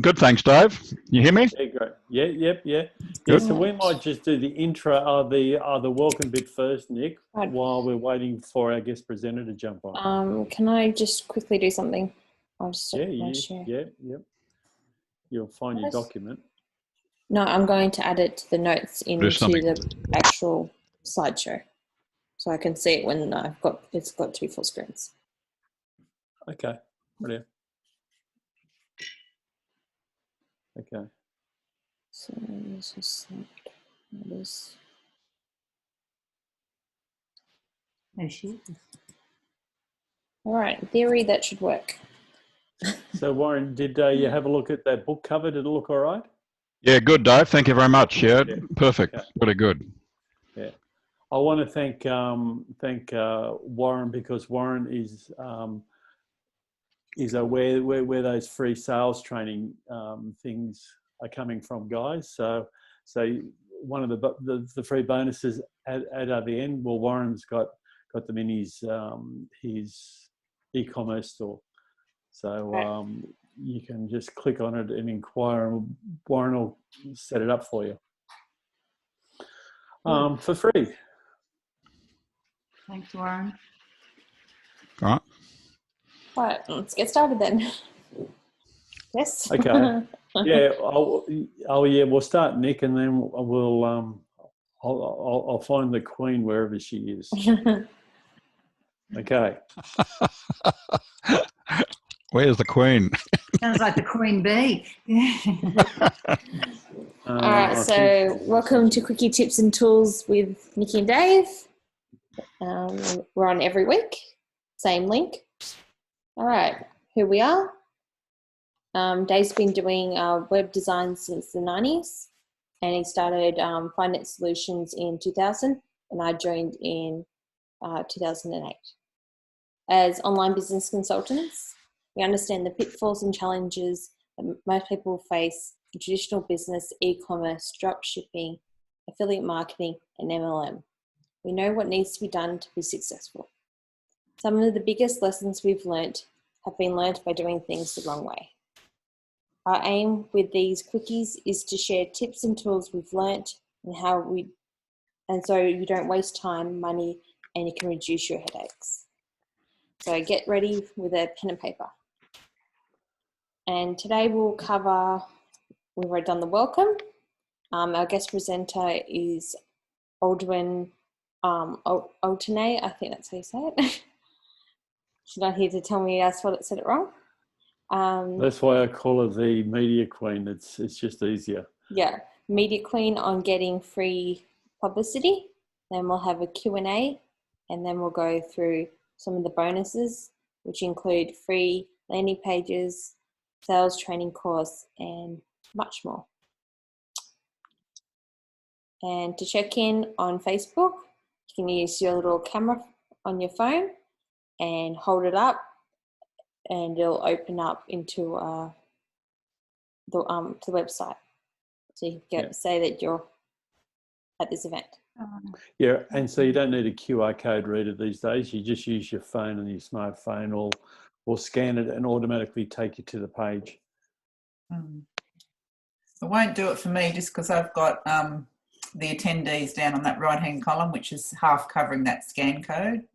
Good, thanks, Dave. You hear me? Yeah, great. Yeah. Good. So we might just do the intro of the welcome bit first, Nick, Right. while we're waiting for our guest presenter to jump on. Can I just quickly do something? I'll just stop my share. Yep. You'll find your document. No, I'm going to add it to the notes into the actual slideshow, so I can see it when it's got two full screens. Okay, brilliant. Okay. So let's just like this. There she is. All right, in theory that should work. So Warren, did you have a look at that book cover? Did it look all right? Yeah, good, Dave. Thank you very much. Yeah, perfect. Okay. Really good. Yeah, I want to thank Warren, because Warren is where those free sales training things are coming from, guys. So one of the free bonuses at the end. Well, Warren's got them in his e-commerce store. So you can just click on it and inquire, and Warren will set it up for you for free. Thanks, Warren. All Right, let's get started then. Yes. Okay. Yeah. We'll start, Nick, and then I'll find the Queen wherever she is. Okay. Where's the Queen? Sounds like the Queen Bee. All right, so welcome to Quickie Tips and Tools with Nikki and Dave. We're on every week, same link. All right, here we are. Dave's been doing web design since the 90s, and he started Finance Solutions in 2000, and I joined in 2008. As online business consultants, we understand the pitfalls and challenges that most people face in traditional business, e-commerce, drop shipping, affiliate marketing, and MLM. We know what needs to be done to be successful. Some of the biggest lessons we've learnt have been learnt by doing things the wrong way. Our aim with these quickies is to share tips and tools we've learnt and so you don't waste time, money, and you can reduce your headaches. So get ready with a pen and paper. And today we'll cover, we've already done the welcome. Our guest presenter is Aldwyn Altuney. I think that's how you say it. She's not here to tell me I said it wrong. That's why I call her the Media Queen. It's just easier. Yeah, Media Queen on Getting Free Publicity. Then we'll have a Q&A, and then we'll go through some of the bonuses, which include free landing pages, sales training course, and much more. And to check in on Facebook, you can use your little camera on your phone and hold it up, and it'll open up into the website. So you can say that you're at this event. Yeah, and so you don't need a QR code reader these days. You just use your phone, and your smartphone will scan it and automatically take you to the page. It won't do it for me just because I've got the attendees down on that right-hand column, which is half covering that scan code.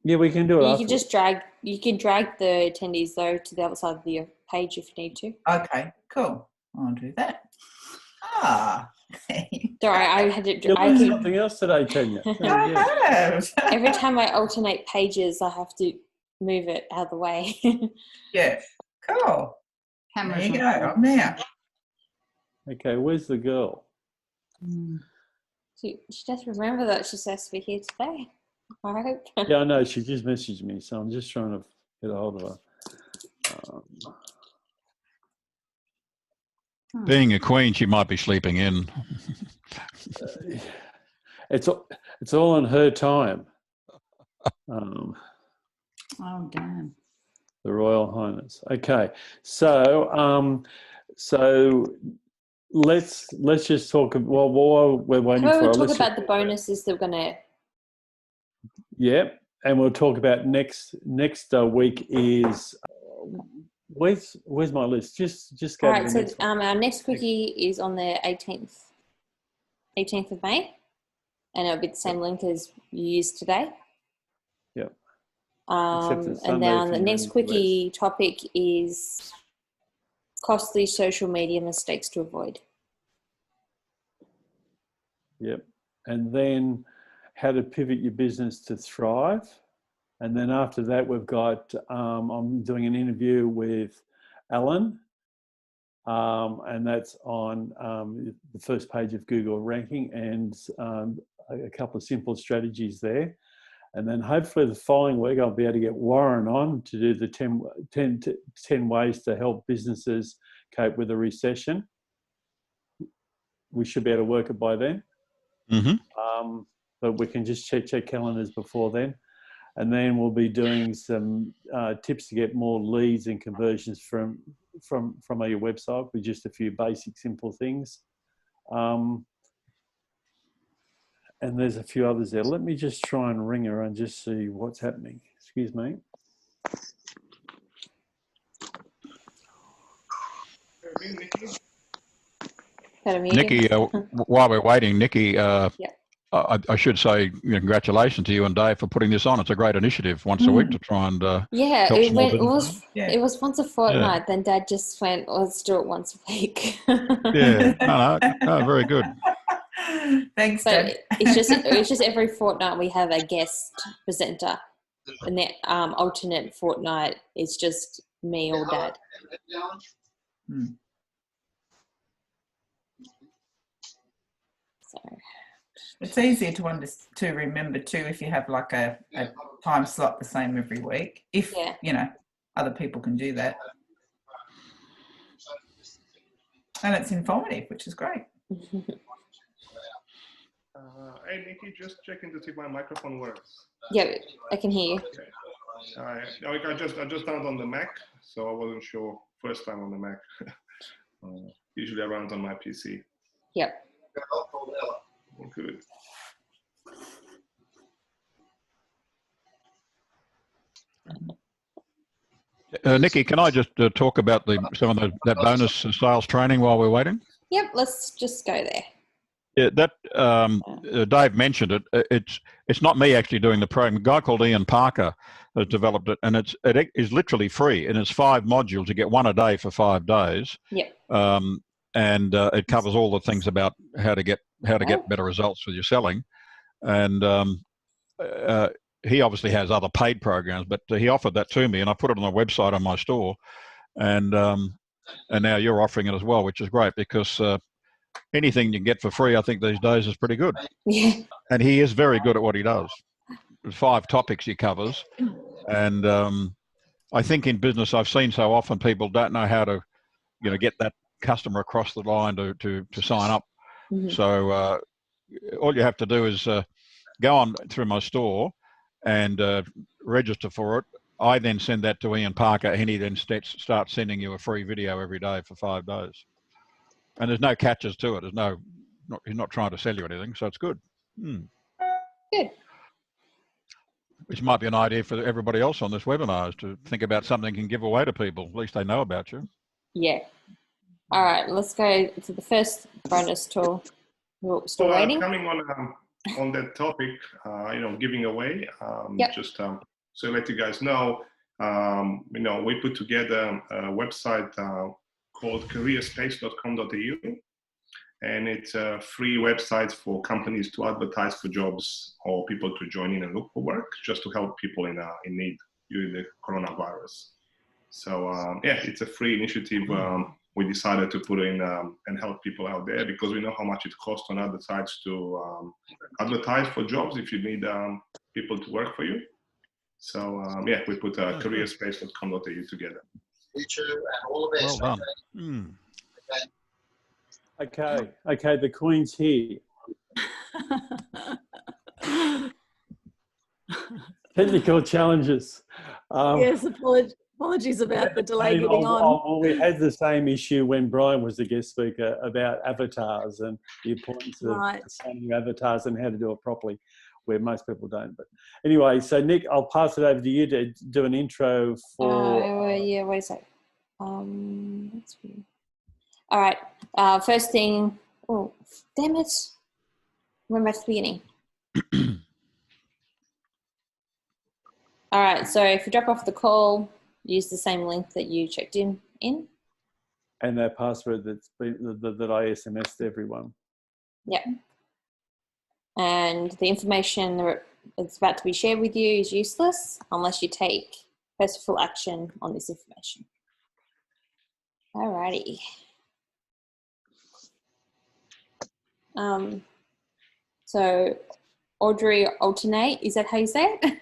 Yeah, we can do it. You can just drag the attendees though to the other side of the page if you need to. Okay, cool. I'll do that. Sorry, I had to. You learned something else today, Tanya. I have. Every time I alternate pages, I have to move it out of the way. Yeah, cool. Cameras there you go. I'm there. Okay, where's the girl? She just remember that she's supposed to be here today. I hope. Yeah, I know. She just messaged me, so I'm just trying to get a hold of her. Being a queen, she might be sleeping in. It's all on her time. Oh, damn. The Royal Highness. Okay, so let's just talk. Well, while we're waiting for. We'll talk about the bonuses that we're gonna. Yeah, and we'll talk about next week is Where's my list? Just go All to right, the so next one. our next quickie is on the 18th of May, and it'll be the same link as you used today. Yep. Except it's And Sunday now for the you next in the quickie topic is costly social media mistakes to avoid. Yep. And then how to pivot your business to thrive. And then after that, we've got, I'm doing an interview with Alan, and that's on the first page of Google ranking, and a couple of simple strategies there. And then hopefully the following week, I'll be able to get Warren on to do the 10 ways to help businesses cope with a recession. We should be able to work it by then. Mm-hmm. But we can just check calendars before then. And then we'll be doing some tips to get more leads and conversions from your website with just a few basic, simple things. And there's a few others there. Let me just try and ring her and just see what's happening. Excuse me. Nikki, while we're waiting, Nikki, Yep. I should say congratulations to you and Dave for putting this on. It's a great initiative once a week to try and Yeah, help it small businesses. it was once a fortnight. Then Dad just went, let's do it once a week. Yeah, no, very good. Thanks, But Dad. it's just every fortnight we have a guest presenter, and the alternate fortnight is just me or Dad. So It's easier to remember too if you have like a time slot the same every week. If other people can do that, and it's informative, which is great. Hey Nikki, just checking to see if my microphone works. Yeah, I can hear you. Okay. I just done it on the Mac, so I wasn't sure. First time on the Mac. Usually I run it on my PC. Yep. Good. Nikki, can I just talk about some of that bonus sales training while we're waiting? Yep, let's just go there. Yeah, that Dave mentioned it. It's not me actually doing the program. A guy called Ian Parker has developed it, and it is literally free, and it's 5 modules. You get one a day for 5 days. Yep. And it covers all the things about how to get better results with your selling, and he obviously has other paid programs, but he offered that to me, and I put it on the website on my store, and now you're offering it as well, which is great because anything you can get for free, I think these days is pretty good. Yeah. And he is very good at what he does. There's 5 topics he covers, and I think in business I've seen so often people don't know how to, get that customer across the line to sign up. Mm-hmm. So all you have to do is go on through my store and register for it. I then send that to Ian Parker, and he then starts sending you a free video every day for 5 days. And there's no catches to it. He's not trying to sell you anything, so it's good. Good. Which might be an idea for everybody else on this webinar, is to think about something you can give away to people. At least they know about you. Yeah. All right, let's go to the first bonus tool. We're still waiting. Coming on that topic, giving away. Yep. Just so let you guys know, we put together a website called careerspace.com.au, and it's a free website for companies to advertise for jobs or people to join in and look for work, just to help people in need during the coronavirus. So it's a free initiative. We decided to put in and help people out there because we know how much it costs on other sites to advertise for jobs if you need people to work for you. So we put careerspace.com.au together. Well done. Okay, the Queen's here. Technical challenges. Yes, apologies about the delay getting on. We had the same issue when Brian was the guest speaker about avatars and the importance of designing avatars and how to do it properly, where most people don't. But anyway, so Nick, I'll pass it over to you to do an intro for... wait a sec. That's weird. All right. First thing. Oh, damn it! We're back to the beginning. All right. So if you drop off the call, use the same link that you checked in. And that password that I SMS'd everyone. Yep. And the information that's about to be shared with you is useless unless you take purposeful action on this information. Alrighty. So Aldwyn Altuney, is that how you say it?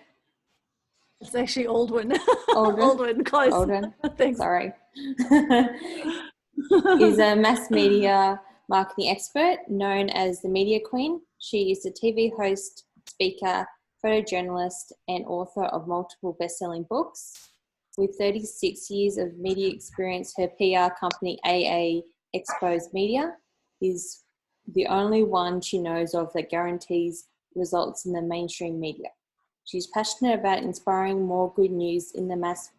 It's actually Aldwyn. Aldwyn. Aldwyn, close. Aldwyn. Thanks. Sorry. Is a mass media marketing expert known as the Media Queen. She is a TV host, speaker, photojournalist, and author of multiple best-selling books. With 36 years of media experience, her PR company, AA Exposed Media, is the only one she knows of that guarantees results in the mainstream media. She's passionate about inspiring more good news in the mass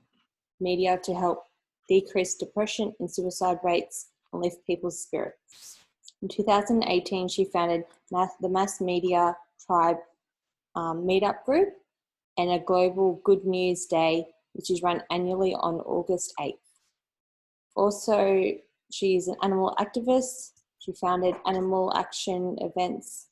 media to help decrease depression and suicide rates and lift people's spirits. In 2018, she founded the Mass Media Tribe meetup group and a global Good News Day, which is run annually on August 8th. Also, she is an animal activist. She founded Animal Action Events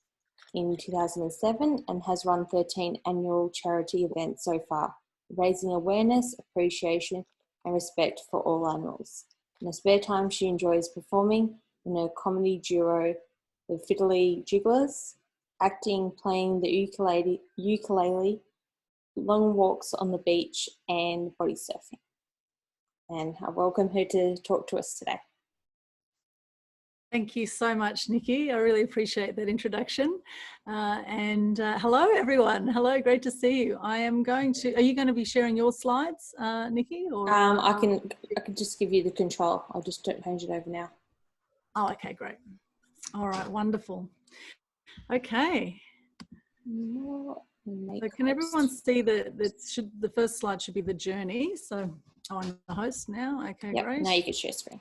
in 2007 and has run 13 annual charity events so far, raising awareness, appreciation, and respect for all animals. In her spare time, she enjoys performing in a comedy duo, the Fiddly Jigglers, acting, playing the ukulele, long walks on the beach, and body surfing. And I welcome her to talk to us today. Thank you so much, Nikki. I really appreciate that introduction. Hello, everyone. Hello, great to see you. Are you going to be sharing your slides, Nikki? Or I can just give you the control. I'll just change it over now. Oh, okay, great. All right, wonderful. Okay. So can everyone see the first slide should be the journey? So I'm the host now. Okay, yep, great. Now you can share screen.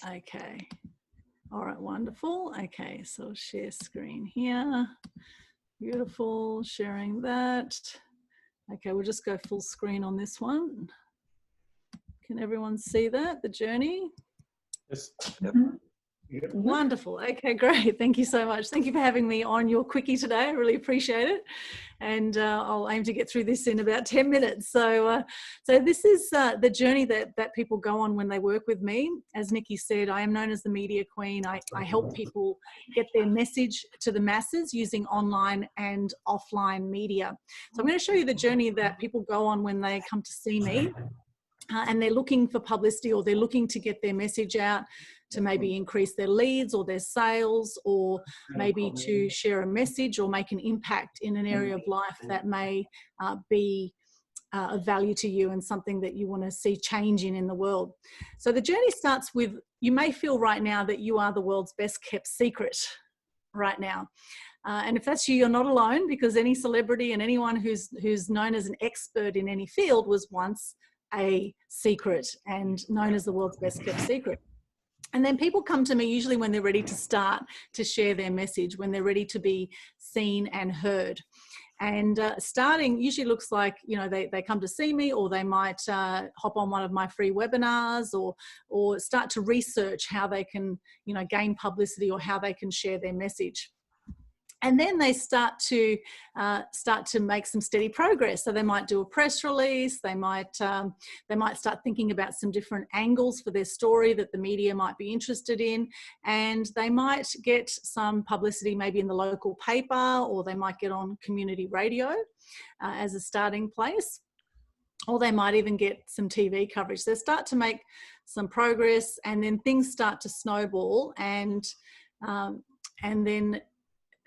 Okay. All right, wonderful. Okay, so share screen here. Beautiful, sharing that. Okay, we'll just go full screen on this one. Can everyone see that, the journey? Yes. Yep. Yep. Wonderful. Okay, great. Thank you so much. Thank you for having me on your Quickie today. I really appreciate it. And I'll aim to get through this in about 10 minutes. So this is the journey that people go on when they work with me. As Nikki said, I am known as the Media Queen. I help people get their message to the masses using online and offline media. So I'm going to show you the journey that people go on when they come to see me. And they're looking for publicity, or they're looking to get their message out to maybe increase their leads or their sales, or maybe to share a message or make an impact in an area of life that may be of value to you and something that you want to see change in the world. So the journey starts with, you may feel right now that you are the world's best kept secret right now. And if that's you, you're not alone, because any celebrity and anyone who's known as an expert in any field was once a secret and known as the world's best kept secret. And then people come to me usually when they're ready to start to share their message, when they're ready to be seen and heard. And starting usually looks like, they come to see me, or they might hop on one of my free webinars, or start to research how they can, gain publicity, or how they can share their message. And then they start to make some steady progress. So they might do a press release. They might start thinking about some different angles for their story that the media might be interested in, and they might get some publicity maybe in the local paper, or they might get on community radio as a starting place, or they might even get some TV coverage. So they start to make some progress, and then things start to snowball, and then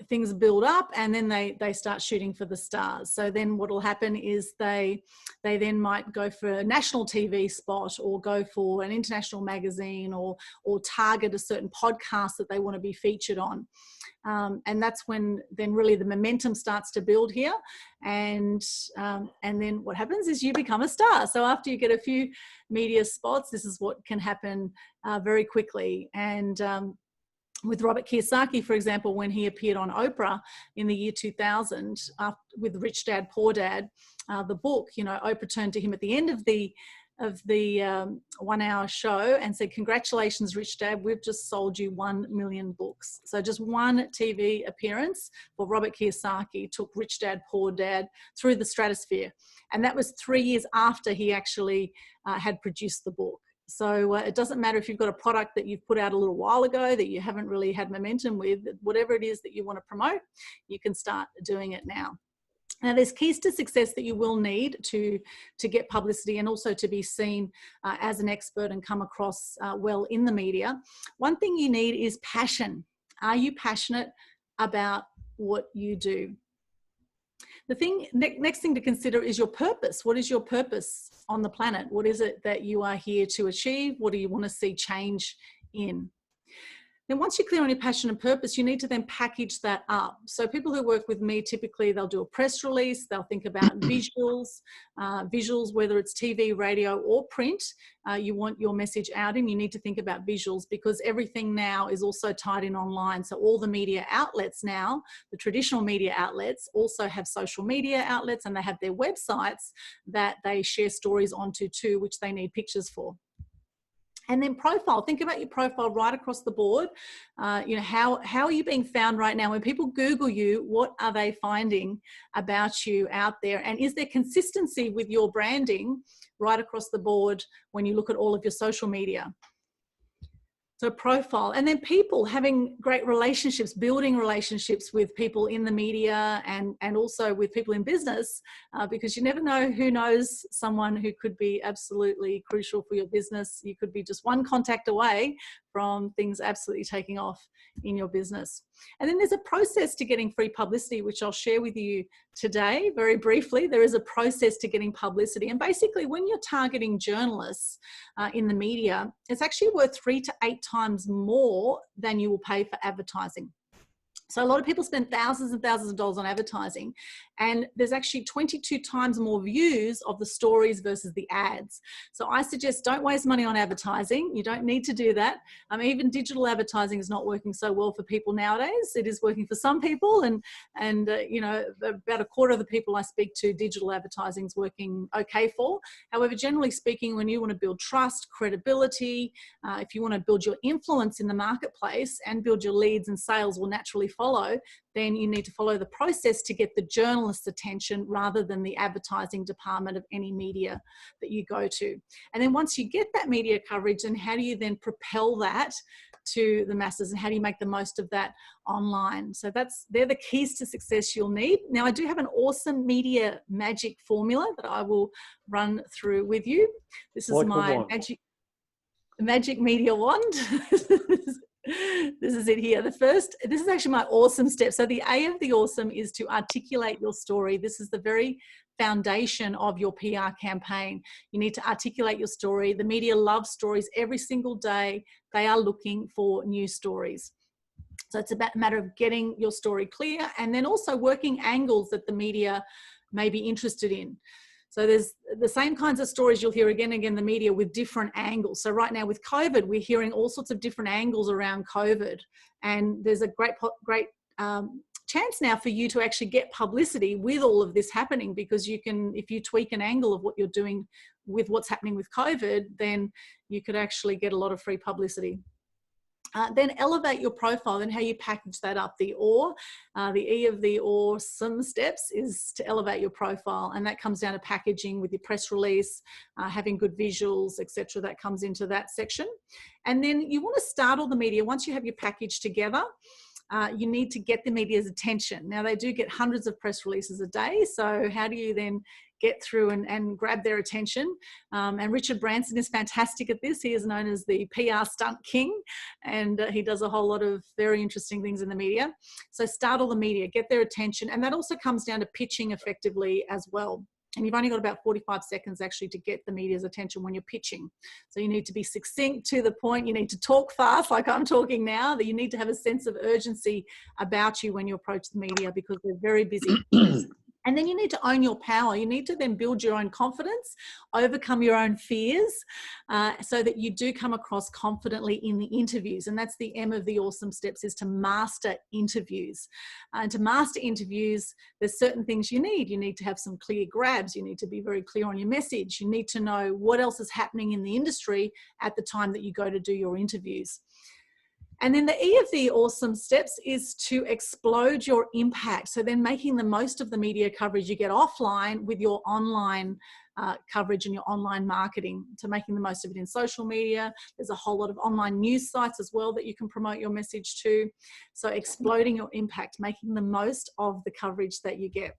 things build up, and then they start shooting for the stars. So then what will happen is they then might go for a national TV spot, or go for an international magazine, or target a certain podcast that they want to be featured on. And that's when then really the momentum starts to build here. And then what happens is you become a star. So after you get a few media spots, this is what can happen very quickly. And with Robert Kiyosaki, for example, when he appeared on Oprah in the year 2000 with Rich Dad, Poor Dad, the book, Oprah turned to him at the end of the 1 hour show and said, "Congratulations, Rich Dad, we've just sold you 1 million books." So just one TV appearance for Robert Kiyosaki took Rich Dad, Poor Dad through the stratosphere. And that was 3 years after he actually had produced the book. So it doesn't matter if you've got a product that you've put out a little while ago that you haven't really had momentum with, whatever it is that you want to promote, you can start doing it now. Now, there's keys to success that you will need to get publicity, and also to be seen as an expert and come across well in the media. One thing you need is passion. Are you passionate about what you do? The next thing to consider is your purpose. What is your purpose on the planet? What is it that you are here to achieve? What do you want to see change in? Then once you're clear on your passion and purpose, you need to then package that up. So people who work with me, typically they'll do a press release, they'll think about visuals, whether it's TV, radio or print, you want your message out in, you need to think about visuals, because everything now is also tied in online. So all the media outlets now, the traditional media outlets, also have social media outlets, and they have their websites that they share stories onto too, which they need pictures for. And then profile, think about your profile right across the board. How are you being found right now? When people Google you, what are they finding about you out there? And is there consistency with your branding right across the board when you look at all of your social media? So profile, and then people, having great relationships, building relationships with people in the media and also with people in business, because you never know who knows someone who could be absolutely crucial for your business. You could be just one contact away from things absolutely taking off in your business. And then there's a process to getting free publicity, which I'll share with you today very briefly. There is a process to getting publicity. And basically, when you're targeting journalists in the media, it's actually worth 3 to 8 times more than you will pay for advertising. So a lot of people spend thousands and thousands of dollars on advertising, and there's actually 22 times more views of the stories versus the ads. So I suggest don't waste money on advertising. You don't need to do that. Even digital advertising is not working so well for people nowadays. It is working for some people, and about a quarter of the people I speak to, digital advertising is working okay for. However, generally speaking, when you want to build trust, credibility, if you want to build your influence in the marketplace and build your leads, and sales will naturally follow, then you need to follow the process to get the journalist's attention rather than the advertising department of any media that you go to. And then once you get that media coverage, then how do you then propel that to the masses, and how do you make the most of that online? So they're the keys to success you'll need. Now, I do have an awesome media magic formula that I will run through with you. This is my magic media wand. This is it here. This is actually my awesome step. So the A of the awesome is to articulate your story. This is the very foundation of your PR campaign. You need to articulate your story. The media loves stories. Every single day, they are looking for new stories. So it's about a matter of getting your story clear, and then also working angles that the media may be interested in. So there's the same kinds of stories you'll hear again and again in the media with different angles. So right now with COVID, we're hearing all sorts of different angles around COVID. And there's a great chance now for you to actually get publicity with all of this happening, because you can, if you tweak an angle of what you're doing with what's happening with COVID, then you could actually get a lot of free publicity. Then elevate your profile, and how you package that up. The E of the awesome steps is to elevate your profile, and that comes down to packaging with your press release, having good visuals, etc. That comes into that section. And then you want to startle the media. Once you have your package together, you need to get the media's attention. Now, they do get hundreds of press releases a day, so how do you then get through and grab their attention. And Richard Branson is fantastic at this. He is known as the PR stunt king, and he does a whole lot of very interesting things in the media. So startle the media, get their attention. And that also comes down to pitching effectively as well. And you've only got about 45 seconds actually to get the media's attention when you're pitching. So you need to be succinct, to the point. You need to talk fast like I'm talking now. That you need to have a sense of urgency about you when you approach the media, because they're very busy. And then you need to own your power. You need to then build your own confidence, overcome your own fears, so that you do come across confidently in the interviews. And that's the M of the awesome steps, is to master interviews. And to master interviews, there's certain things you need. You need to have some clear grabs. You need to be very clear on your message. You need to know what else is happening in the industry at the time that you go to do your interviews. And then the E of the awesome steps is to explode your impact. So then making the most of the media coverage you get offline with your online coverage and your online marketing, to making the most of it in social media. There's a whole lot of online news sites as well that you can promote your message to. So exploding your impact, making the most of the coverage that you get.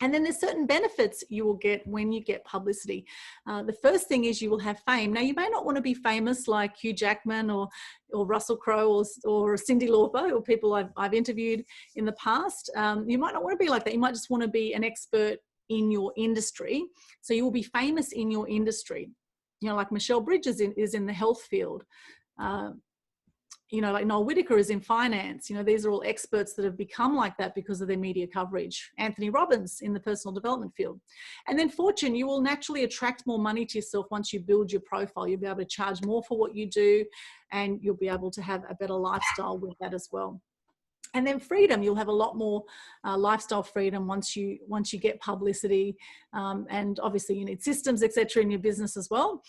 And then there's certain benefits you will get when you get publicity. The first thing is you will have fame. Now, you may not want to be famous like Hugh Jackman or Russell Crowe or Cyndi Lauper, or people I've interviewed in the past. You might not want to be like that. You might just want to be an expert in your industry. So you will be famous in your industry. You know, like Michelle Bridges is in the health field. You know, like Noel Whittaker is in finance. You know, these are all experts that have become like that because of their media coverage. Anthony Robbins in the personal development field. And then fortune, you will naturally attract more money to yourself once you build your profile. You'll be able to charge more for what you do, and you'll be able to have a better lifestyle with that as well. And then freedom, you'll have a lot more lifestyle freedom once you get publicity. And obviously you need systems, etc., in your business as well.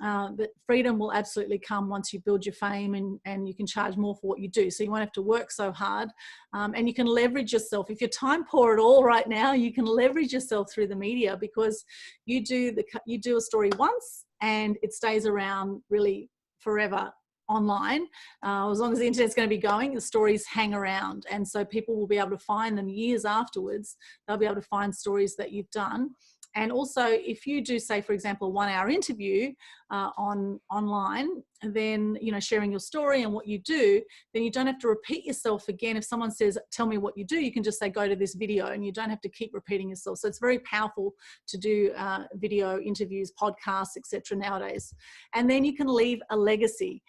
But freedom will absolutely come once you build your fame, and you can charge more for what you do. So you won't have to work so hard, and you can leverage yourself. If you're time poor at all right now, you can leverage yourself through the media, because you do a story once and it stays around really forever online. As long as the internet's going to be going, the stories hang around, and so people will be able to find them years afterwards. They'll be able to find stories that you've done. And also, if you do, say, for example, a 1-hour interview online, then, you know, sharing your story and what you do, then you don't have to repeat yourself again. If someone says, tell me what you do, you can just say, go to this video, and you don't have to keep repeating yourself. So it's very powerful to do video interviews, podcasts, etc. nowadays. And then you can leave a legacy.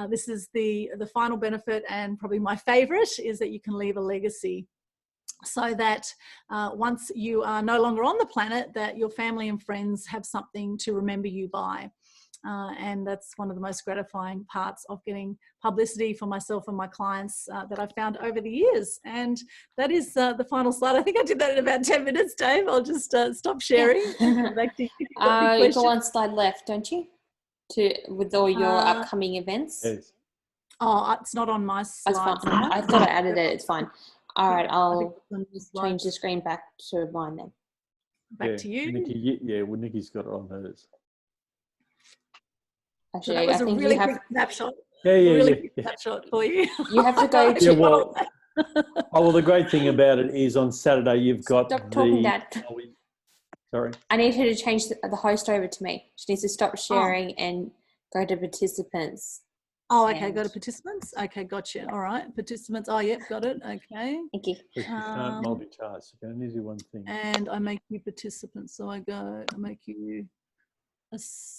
This is the final benefit, and probably my favorite, is that you can leave a legacy. So that once you are no longer on the planet, that your family and friends have something to remember you by. And that's one of the most gratifying parts of getting publicity for myself and my clients that I've found over the years. And that is the final slide. I think I did that in about 10 minutes, Dave. I'll just stop sharing. Back to you. You've got one slide left, don't you? With all your upcoming events? Yes. Oh, it's not on my slide. That's fine. I thought I added it. It's fine. All right, I'll change the screen back to mine then. Back to you. Nikki, well, Nikki's got it on hers. Actually, that was a really quick snapshot. Quick snapshot for you. You have to go to... the great thing about it is on Saturday you've got... Stop talking, Dad. Sorry. I need her to change the host over to me. She needs to stop sharing and go to participants. Oh, okay, go to participants. Okay, gotcha. All right, participants. Oh, yep, got it. Okay. Thank you. You can't multitask. You can only do one thing. And I make you participants. So I make you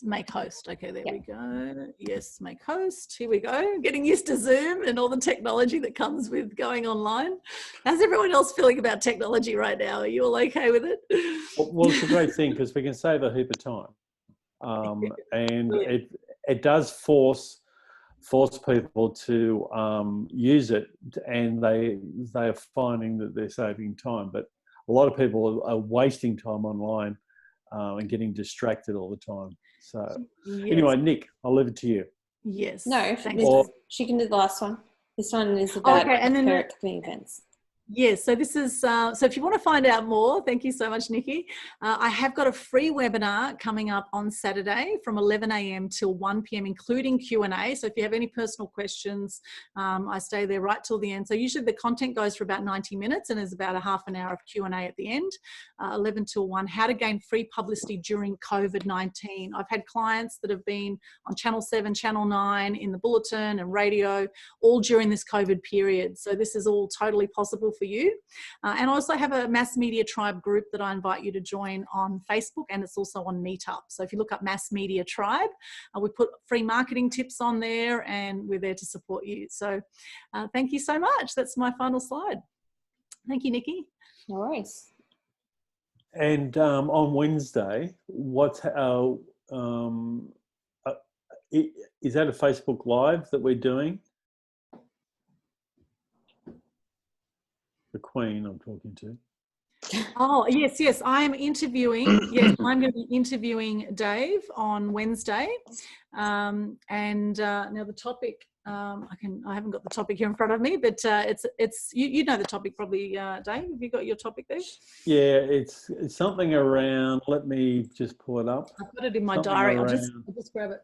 make host. Okay, there we go. Yes, make host. Here we go. Getting used to Zoom and all the technology that comes with going online. How's everyone else feeling about technology right now? Are you all okay with it? Well, it's a great thing because we can save a heap of time. And it does force people to use it, and they are finding that they're saving time. But a lot of people are wasting time online and getting distracted all the time. So anyway, Nick, I'll leave it to you. Yes. No, she can do the last one. This one is about upcoming events. Yes, so this is, so if you want to find out more, thank you so much, Nikki. I have got a free webinar coming up on Saturday from 11 a.m. till 1 p.m, including Q&A. So if you have any personal questions, I stay there right till the end. So usually the content goes for about 90 minutes and there's about a half an hour of Q&A at the end, 11 till 1, how to gain free publicity during COVID-19. I've had clients that have been on Channel 7, Channel 9, in the bulletin and radio, all during this COVID period. So this is all totally possible for you. And I also have a mass media tribe group that I invite you to join on Facebook, and it's also on Meetup. So if you look up Mass Media Tribe, we put free marketing tips on there and we're there to support you. So thank you so much. That's my final slide. Thank you, Nikki. No worries. And on Wednesday, is that a Facebook Live that we're doing? The Queen I'm talking to. Oh, yes. I am interviewing. Yes, I'm going to be interviewing Dave on Wednesday. Now the topic, I haven't got the topic here in front of me, but it's you know the topic probably, Dave. Have you got your topic there? Yeah, it's something around, let me just pull it up. I've got it in my diary. I'll just grab it.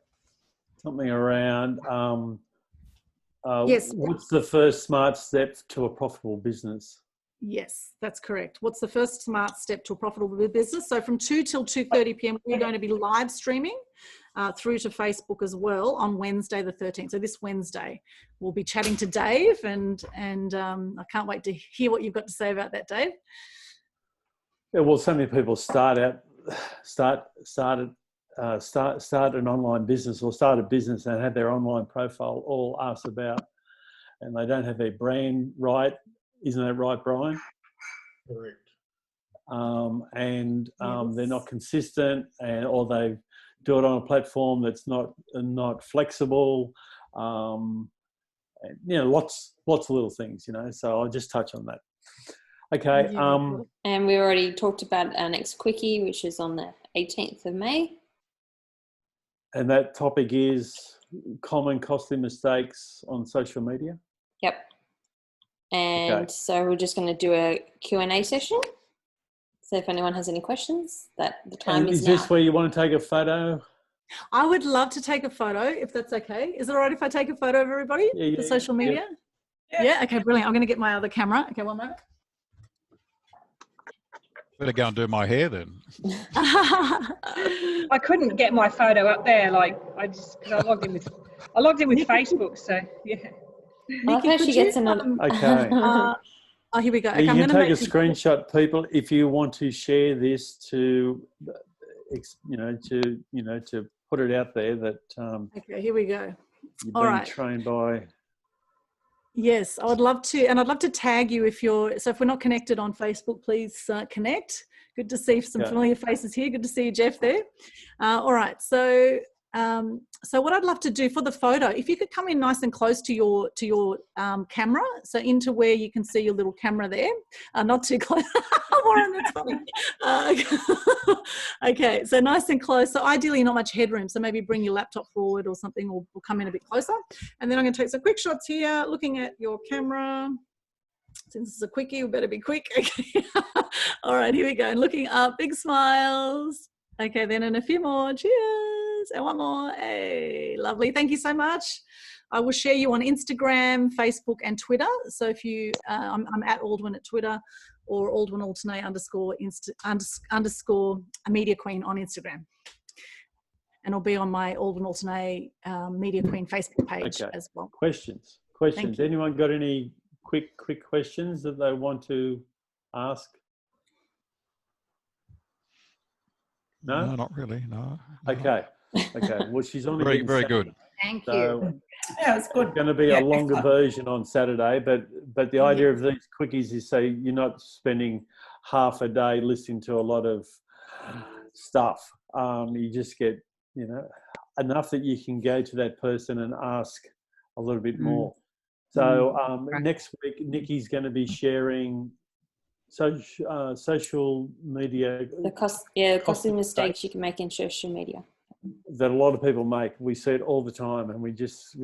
Something around, yes. What's the first smart step to a profitable business? Yes, that's correct. What's the first smart step to a profitable business? So from 2 till 2:30 p.m, we're going to be live streaming through to Facebook as well on Wednesday the 13th. So this Wednesday, we'll be chatting to Dave, and I can't wait to hear what you've got to say about that, Dave. Yeah, well, so many people start an online business or start a business and have their online profile all asked about, and they don't have their brand right. Isn't that right, Brian? Correct. They're not consistent, or they do it on a platform that's not flexible. Lots of little things, So I'll just touch on that. Okay. And we already talked about our next Quickie, which is on the 18th of May. And that topic is common costly mistakes on social media. Yep. And so we're just going to do a Q&A session. So if anyone has any questions, the time is now. Is this where you want to take a photo? I would love to take a photo, if that's okay. Is it all right if I take a photo of everybody for social media? Yeah. Okay, brilliant. I'm going to get my other camera. Okay, one moment. Better go and do my hair then. I couldn't get my photo up there, because I logged in with Facebook, so yeah. Nikki, she gets another. Okay. Here we go. Okay, you can take a screenshot, people, if you want to share this to put it out there that. Okay, here we go. You've been trained by. Yes, I would love to, and I'd love to tag you if we're not connected on Facebook, please connect. Good to see some familiar faces here. Good to see you, Jeff, there. All right, so what I'd love to do for the photo, if you could come in nice and close to your camera, so into where you can see your little camera there, not too close. Warren, that's funny. Okay, so nice and close. So ideally not much headroom, so maybe bring your laptop forward or something, or come in a bit closer. And then I'm going to take some quick shots here, looking at your camera. Since it's a quickie, we better be quick. Okay. All right, here we go. And looking up, big smiles. Okay, then and a few more. Cheers. And one more. Hey, lovely. Thank you so much. I will share you on Instagram, Facebook, and Twitter. So if you, I'm at Aldwyn at Twitter, or Aldwyn Altuney __ Media Queen on Instagram. And I'll be on my Aldwyn Altuney Media Queen Facebook page as well. Questions. Anyone got any quick questions that they want to ask? No, not really. No. Okay. Well, she's on very good. Thank you. Yeah, it's good. It's going to be a longer version on Saturday, but the idea of these quickies is so you're not spending half a day listening to a lot of stuff. You just get enough that you can go to that person and ask a little bit more. So next week, Nikki's going to be sharing social media. Costly mistakes you can make in social media that a lot of people make. We see it all the time, and we just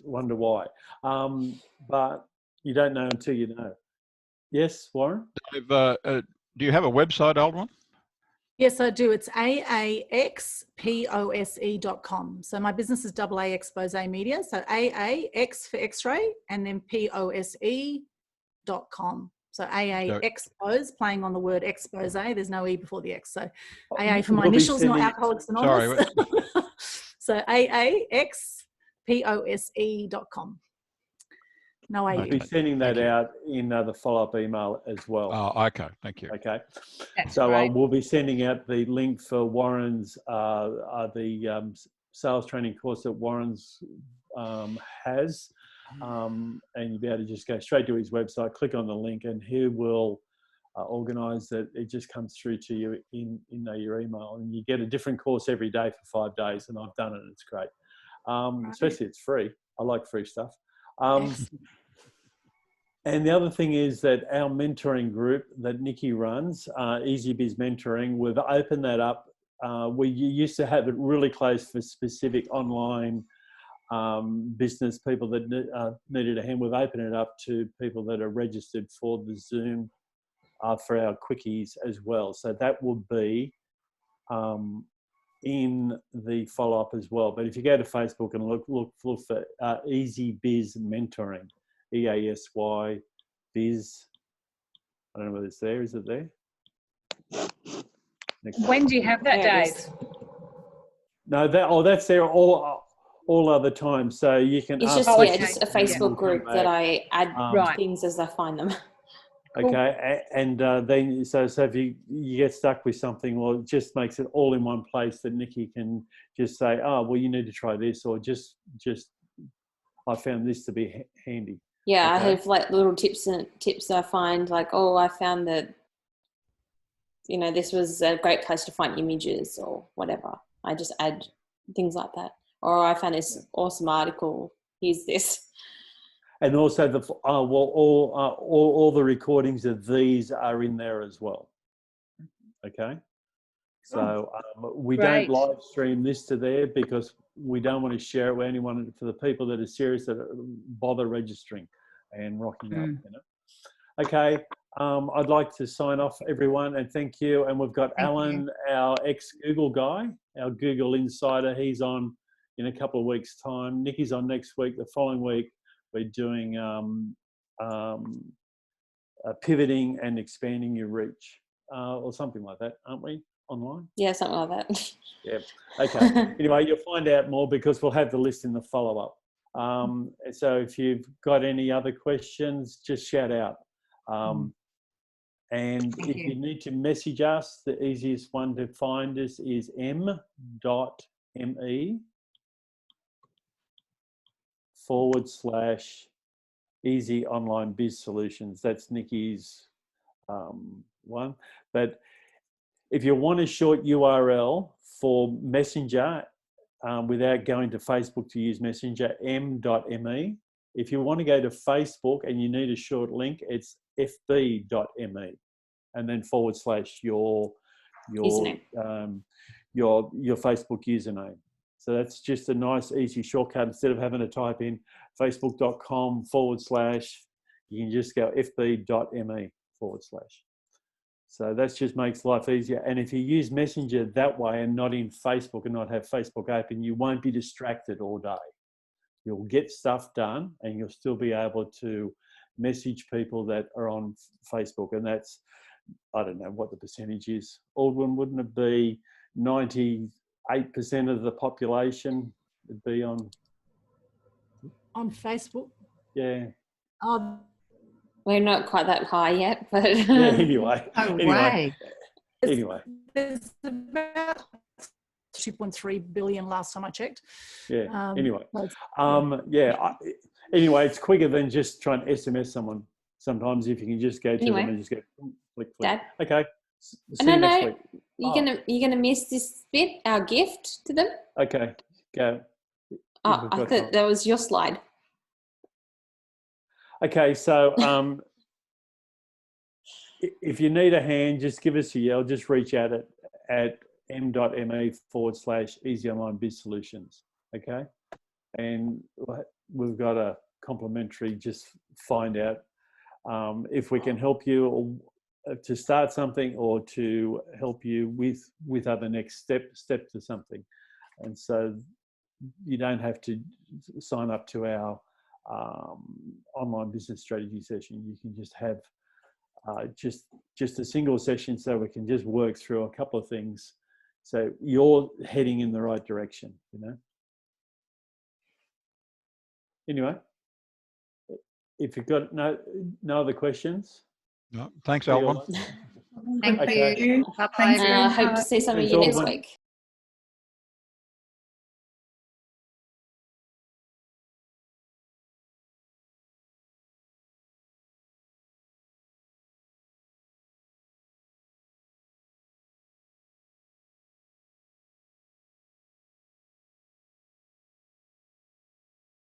wonder why. But you don't know until you know. Yes, Warren? Dave, do you have a website, Aldwyn? Yes, I do. It's aaxpose.com. So my business is AA Expose Media. So AAX for X-ray and then POSE.com. So AA Expose, playing on the word expose. There's no E before the X. So AA for my initials, not Alcoholics Anonymous. So AAXPOSE.com. No, I'll be sending that out in the follow-up email as well. Oh, okay. Thank you. Okay. That's so great. we'll be sending out the link for Warren's, sales training course that Warren's has. And you'll be able to just go straight to his website, click on the link, and he will organise that it just comes through to you in your email. And you get a different course every day for 5 days, and I've done it, and it's great. Especially it's free. I like free stuff. And the other thing is that our mentoring group that Nikki runs, Easy Biz Mentoring, we've opened that up. We used to have it really closed for specific online business people that needed a hand. We've opened it up to people that are registered for the Zoom for our quickies as well. So that will be in the follow-up as well. But if you go to Facebook and look for Easy Biz Mentoring, EASY Biz. I don't know whether it's there. Is it there? When do you have that, Dave? No, that's there all other times. So you can. It's just just a Facebook group that I add things as I find them. Okay, and then so if you get stuck with something, well, it just makes it all in one place that Nikki can just say, oh, well, you need to try this, or just I found this to be handy. Yeah, okay. I have like little tips I find, like, oh, I found that, this was a great place to find images or whatever. I just add things like that. Or I found this awesome article. Here's this. And also all the recordings of these are in there as well. Okay. So we don't live stream this to there because we don't want to share it with anyone. For the people that are serious, that bother registering and rocking up. Okay, I'd like to sign off, everyone, and thank you. And we've got Alan, our ex-Google guy, our Google insider. He's on in a couple of weeks' time. Nikki's on next week. The following week, we're doing pivoting and expanding your reach, or something like that, aren't we? Online? Yeah, something like that. Yeah. Okay. Anyway, you'll find out more because we'll have the list in the follow-up. So if you've got any other questions, just shout out. And if you need to message us, the easiest one to find us is m.me/easy online biz solutions. That's Nikki's one. But if you want a short URL for Messenger without going to Facebook to use Messenger, m.me. If you want to go to Facebook and you need a short link, it's fb.me, and then / your Facebook username. So that's just a nice, easy shortcut. Instead of having to type in facebook.com / you can just go fb.me /. So that just makes life easier. And if you use Messenger that way and not in Facebook and not have Facebook open, you won't be distracted all day. You'll get stuff done and you'll still be able to message people that are on Facebook. And that's, I don't know what the percentage is. Aldwyn, wouldn't it be 98% of the population would be on Facebook? Yeah. We're not quite that high yet, but yeah, anyway. Anyway. There's about 2.3 billion last time I checked. Yeah. Anyway. Anyway, it's quicker than just trying to SMS someone. Sometimes if you can just go to them and just go click. Dad? Okay. See you next week. You're gonna miss this bit, our gift to them. Okay. Go. Oh, I thought that was your slide. Okay, so if you need a hand, just give us a yell. Just reach out at m.me/easy online biz solutions. Okay, and we've got a complimentary. Just find out if we can help you to start something or to help you with other next step to something. And so you don't have to sign up to our online business strategy session. You can just have just a single session, so we can just work through a couple of things, so you're heading in the right direction, you know. Anyway, if you've got no other questions. No, thanks, Aldwyn. Thank Okay. you. Bye-bye. Thanks, Hope to see some of Thanks, you next Aldwyn. week.